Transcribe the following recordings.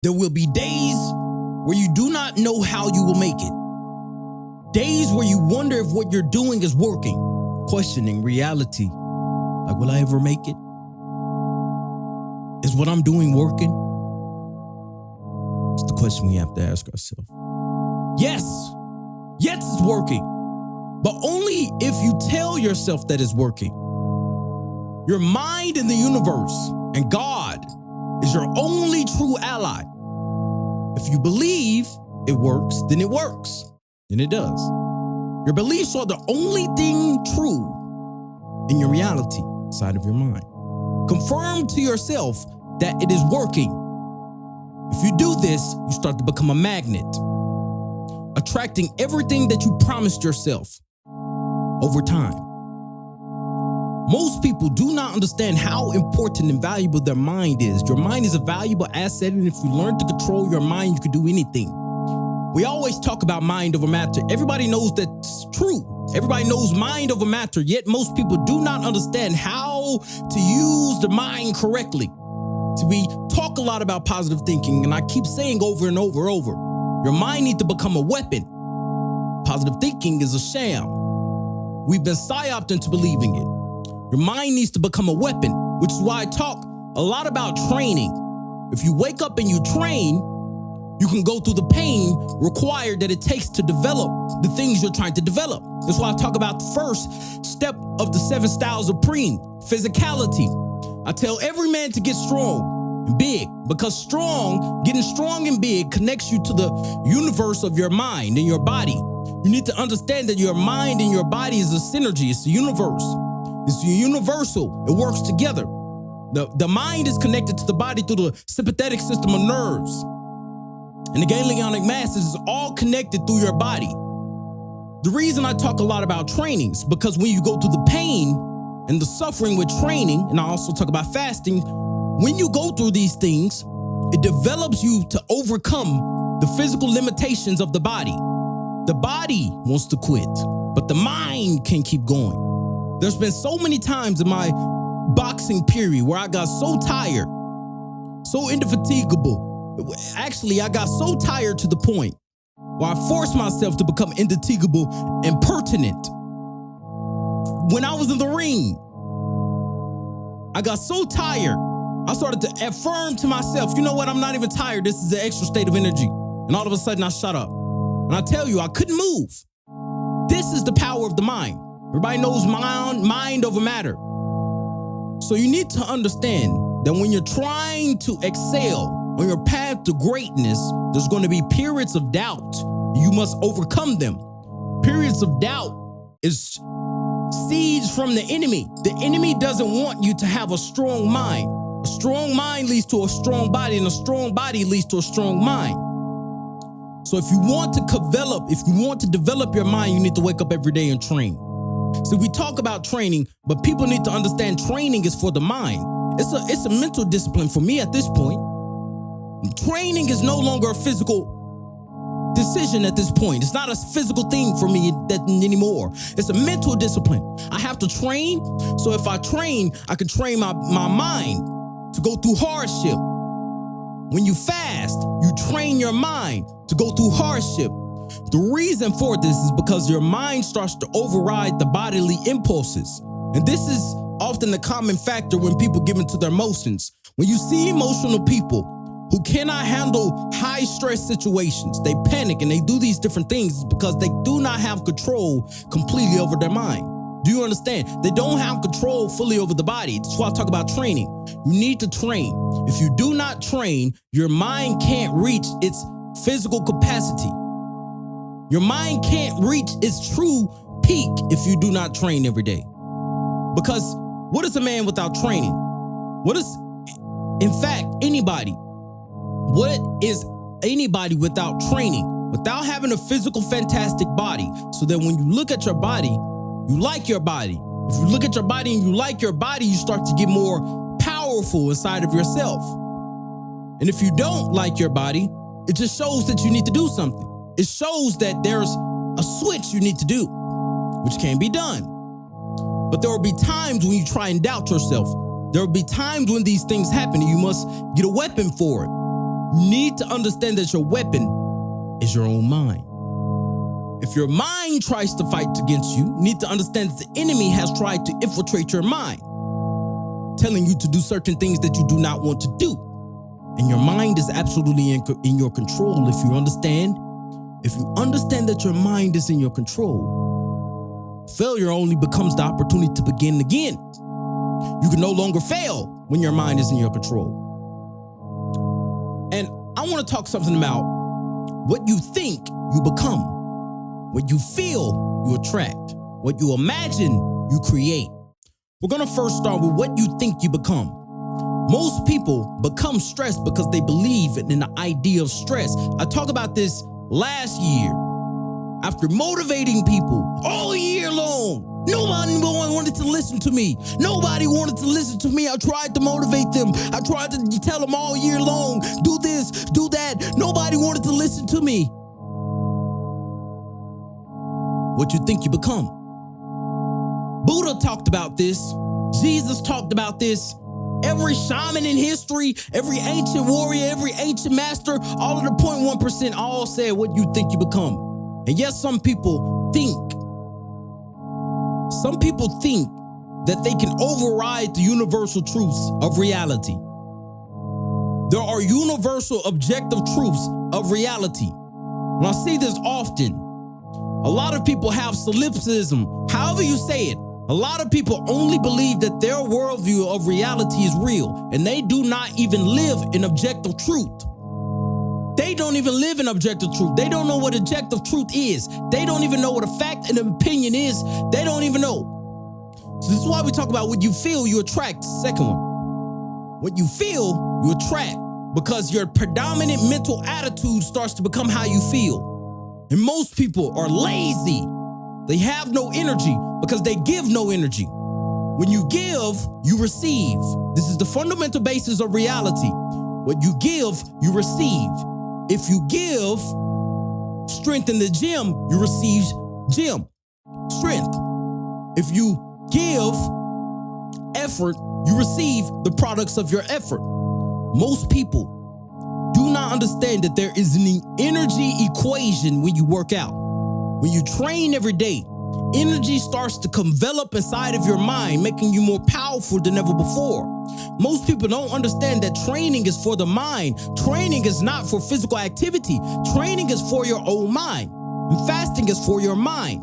There will be days where you do not know how you will make it. Days where you wonder if what you're doing is working, questioning reality. Like, will I ever make it? Is what I'm doing working? It's the question we have to ask ourselves. Yes, it's working, but only if you tell yourself that it's working. Your mind and the universe and God is your only true ally. If you believe it works, then it works. Then it does. Your beliefs are the only thing true in your reality side of your mind. Confirm to yourself that it is working. If you do this, you start to become a magnet, attracting everything that you promised yourself over time. Most people do not understand how important and valuable their mind is. Your mind is a valuable asset, and if you learn to control your mind, you can do anything. We always talk about mind over matter. Everybody knows that's true. Everybody knows mind over matter, yet most people do not understand how to use the mind correctly. So we talk a lot about positive thinking, and I keep saying over and over, your mind needs to become a weapon. Positive thinking is a sham. We've been psyoped into believing it. Your mind needs to become a weapon, which is why I talk a lot about training. If you wake up and you train, you can go through the pain required that it takes to develop the things you're trying to develop. That's why I talk about the first step of the 7 styles of Preem, physicality. I tell every man to get strong and big, because getting strong and big connects you to the universe of your mind and your body. You need to understand that your mind and your body is a synergy. It's a universe. It's universal. It works together. The mind is connected to the body through the sympathetic system of nerves. And the ganglionic masses is all connected through your body. The reason I talk a lot about training is because when you go through the pain and the suffering with training, and I also talk about fasting, when you go through these things, it develops you to overcome the physical limitations of the body. The body wants to quit, but the mind can keep going. There's been so many times in my boxing period where I got so tired, so indefatigable. Actually, I got so tired to the point where I forced myself to become indefatigable and pertinent. When I was in the ring, I got so tired, I started to affirm to myself, you know what, I'm not even tired. This is an extra state of energy. And all of a sudden I shut up. And I tell you, I couldn't move. This is the power of the mind. Everybody knows mind over matter. So you need to understand that when you're trying to excel on your path to greatness, there's going to be periods of doubt. You must overcome them. Periods of doubt is seeds from the enemy. The enemy doesn't want you to have a strong mind. A strong mind leads to a strong body, and a strong body leads to a strong mind. So if you want to develop your mind, you need to wake up every day and train. So we talk about training, but people need to understand training is for the mind. It's a mental discipline for me at this point. Training is no longer a physical decision at this point. It's not a physical thing for me anymore. It's a mental discipline. I have to train. So if I train, I can train my mind to go through hardship. When you fast, you train your mind to go through hardship. The reason for this is because your mind starts to override the bodily impulses. And this is often the common factor when people give into their emotions. When you see emotional people who cannot handle high stress situations, they panic and they do these different things because they do not have control completely over their mind. Do you understand? They don't have control fully over the body. That's why I talk about training. You need to train. If you do not train, your mind can't reach its physical capacity. Your mind can't reach its true peak if you do not train every day. Because what is a man without training? What is, in fact, anybody? What is anybody without training? Without having a physical, fantastic body, so that when you look at your body, you like your body. If you look at your body and you like your body, you start to get more powerful inside of yourself. And if you don't like your body, it just shows that you need to do something. It shows that there's a switch you need to do, which can be done. But there will be times when you try and doubt yourself. There will be times when these things happen and you must get a weapon for it. You need to understand that your weapon is your own mind. If your mind tries to fight against you, you need to understand that the enemy has tried to infiltrate your mind, telling you to do certain things that you do not want to do. And your mind is absolutely in your control if you understand. If you understand that your mind is in your control, failure only becomes the opportunity to begin again. You can no longer fail when your mind is in your control. And I want to talk something about what you think, you become. What you feel, you attract. What you imagine, you create. We're going to first start with what you think you become. Most people become stressed because they believe in the idea of stress. I talked about this last year. After motivating people all year long, nobody wanted to listen to me. Nobody wanted to listen to me. I tried to motivate them. I tried to tell them all year long, do this, do that. Nobody wanted to listen to me. What you think you become. Buddha talked about this. Jesus talked about this. Every shaman in history, every ancient warrior, every ancient master, all of the 0.1% all said what you think you become. And yes, some people think that they can override the universal truths of reality. There are universal objective truths of reality. And I see this often. A lot of people have solipsism, however you say it. A lot of people only believe that their worldview of reality is real, and they do not even live in objective truth. They don't even live in objective truth. They don't know what objective truth is. They don't even know what a fact and an opinion is. They don't even know. So this is why we talk about what you feel, you attract. Second one. What you feel, you attract, because your predominant mental attitude starts to become how you feel. And most people are lazy. They have no energy because they give no energy. When you give, you receive. This is the fundamental basis of reality. What you give, you receive. If you give strength in the gym, you receive gym, strength. If you give effort, you receive the products of your effort. Most people do not understand that there is an energy equation when you work out. When you train every day, energy starts to develop inside of your mind, making you more powerful than ever before. Most people don't understand that training is for the mind. Training is not for physical activity. Training is for your own mind. And fasting is for your mind.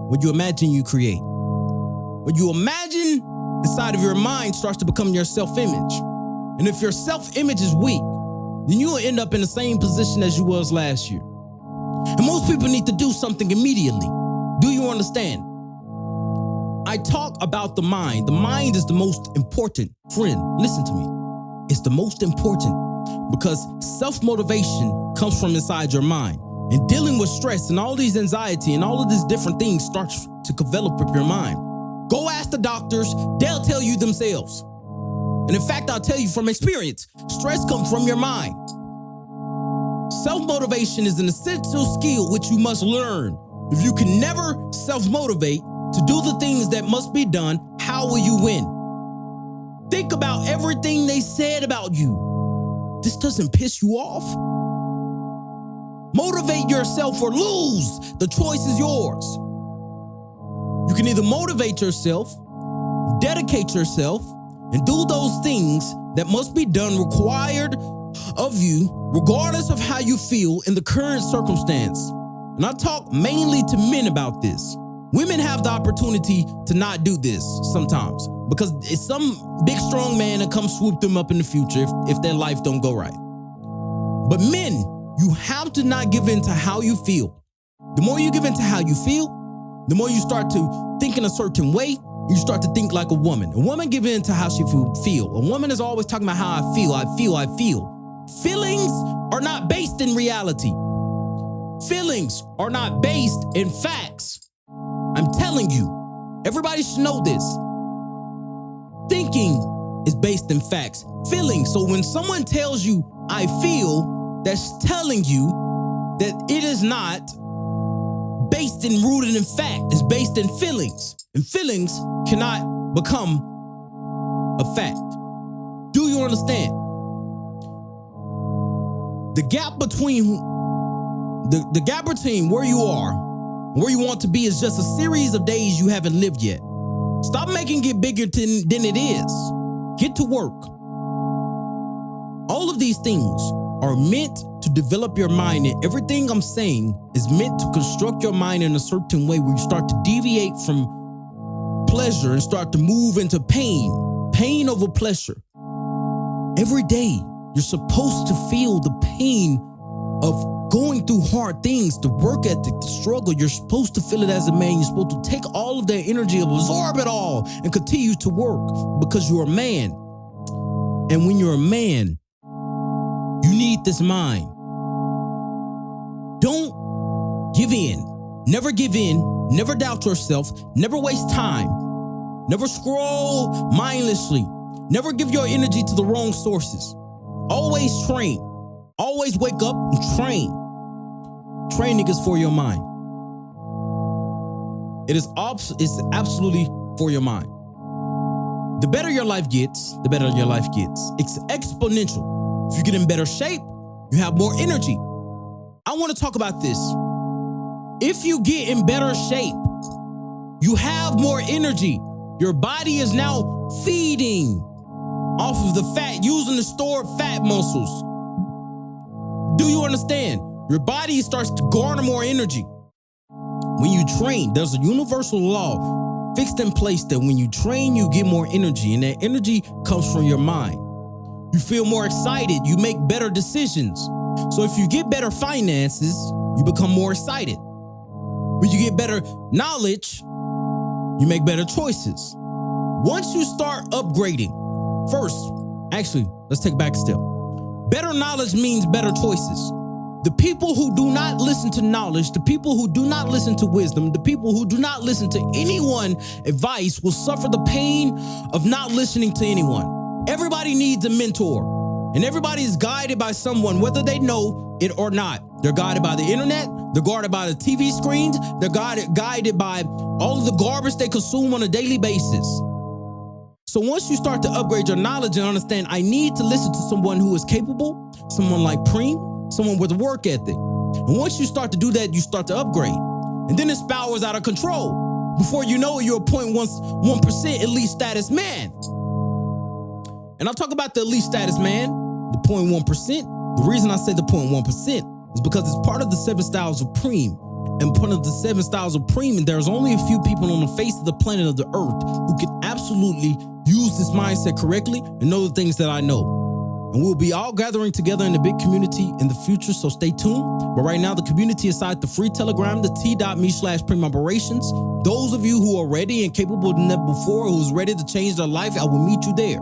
What you imagine, you create. What you imagine inside of your mind starts to become your self-image. And if your self-image is weak, then you will end up in the same position as you was last year. And most people need to do something immediately. Do you understand? I talk about the mind. The mind is the most important. Friend, listen to me. It's the most important because self-motivation comes from inside your mind. And dealing with stress and all these anxiety and all of these different things starts to develop with your mind. Go ask the doctors. They'll tell you themselves. And in fact, I'll tell you from experience, stress comes from your mind. Self-motivation is an essential skill which you must learn. If you can never self-motivate to do the things that must be done, how will you win? Think about everything they said about you. This doesn't piss you off? Motivate yourself or lose. The choice is yours. You can either motivate yourself, dedicate yourself, and do those things that must be done required of you, regardless of how you feel in the current circumstance. And I talk mainly to men about this. Women have the opportunity to not do this sometimes because it's some big strong man that comes swoop them up in the future if their life don't go right. But men, you have to not give in to how you feel. The more you give in to how you feel, the more you start to think in a certain way. You start to think like a woman. A woman gives in to how she feel. A woman is always talking about how I feel. Feelings are not based in reality. Feelings are not based in facts. I'm telling you, everybody should know this. Thinking is based in facts. Feelings. So when someone tells you, I feel, that's telling you that it is not based in rooted in fact. It's based in feelings. And feelings cannot become a fact. Do you understand? The gap between the gap between where you are and where you want to be is just a series of days you haven't lived yet. Stop making it bigger than it is. Get to work. All of these things are meant to develop your mind, and everything I'm saying is meant to construct your mind in a certain way where you start to deviate from pleasure and start to move into pain over pleasure. Every day, you're supposed to feel the pain of going through hard things, the work ethic, the struggle. You're supposed to feel it as a man. You're supposed to take all of that energy, absorb it all, and continue to work because you're a man. And when you're a man, you need this mind. Don't give in. Never give in. Never doubt yourself. Never waste time. Never scroll mindlessly. Never give your energy to the wrong sources. Always train. Always wake up and train. Training is for your mind. It's absolutely for your mind. The better your life gets, the better your life gets. It's exponential. If you get in better shape, you have more energy. I want to talk about this. If you get in better shape, you have more energy. Your body is now feeding off of the fat, using the stored fat muscles. Do you understand? Your body starts to garner more energy. When you train, there's a universal law fixed in place that when you train, you get more energy, and that energy comes from your mind. You feel more excited. You make better decisions. So if you get better finances, you become more excited. When you get better knowledge, you make better choices. Once you start upgrading, let's take back a step. Better knowledge means better choices. The people who do not listen to knowledge, the people who do not listen to wisdom, the people who do not listen to anyone's advice will suffer the pain of not listening to anyone. Everybody needs a mentor, and everybody is guided by someone, whether they know it or not. They're guided by the internet. They're guided by the TV screens. They're guided by all of the garbage they consume on a daily basis. So once you start to upgrade your knowledge and understand, I need to listen to someone who is capable, someone like Preem, someone with a work ethic. And once you start to do that, you start to upgrade. And then it spirals out of control. Before you know it, you're a 0.1% elite status man. And I'll talk about the elite status man, the 0.1%. The reason I say the 0.1% is because it's part of the 7 styles of Preem. And part of the 7 styles of Preem, and there's only a few people on the face of the planet of the earth who can absolutely use this mindset correctly and know the things that I know. And we'll be all gathering together in a big community in the future, so stay tuned. But right now, the community inside the free Telegram, the t.me/Preem Operations. Those of you who are ready and capable than that before, who's ready to change their life, I will meet you there.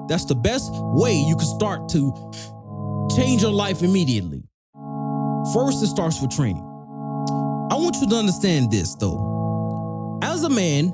That's the best way you can start to change your life immediately. First, it starts with training. I want you to understand this, though. As a man,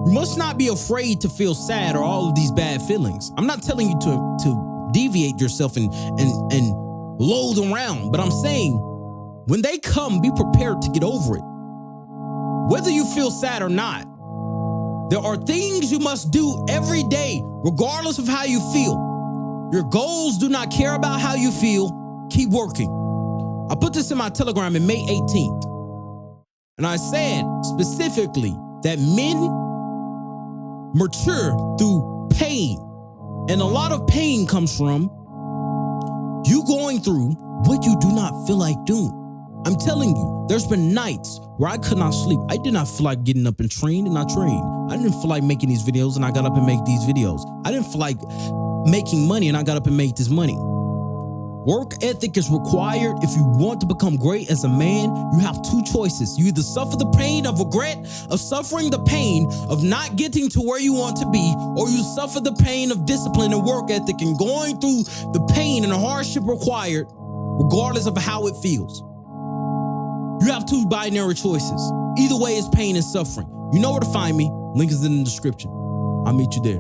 you must not be afraid to feel sad or all of these bad feelings. I'm not telling you to deviate yourself and loathe around, but I'm saying when they come, be prepared to get over it. Whether you feel sad or not, there are things you must do every day, regardless of how you feel. Your goals do not care about how you feel. Keep working. I put this in my Telegram on May 18th. And I said specifically that men mature through pain. And a lot of pain comes from you going through what you do not feel like doing. I'm telling you, there's been nights where I could not sleep. I did not feel like getting up and trained, and I trained. I didn't feel like making these videos, and I got up and make these videos. I didn't feel like making money, and I got up and made this money. Work ethic is required. If you want to become great as a man, you have two choices. You either suffer the pain of regret, of suffering the pain of not getting to where you want to be, or you suffer the pain of discipline and work ethic and going through the pain and the hardship required, regardless of how it feels. You have two binary choices. Either way is pain and suffering. You know where to find me. Link is in the description. I'll meet you there.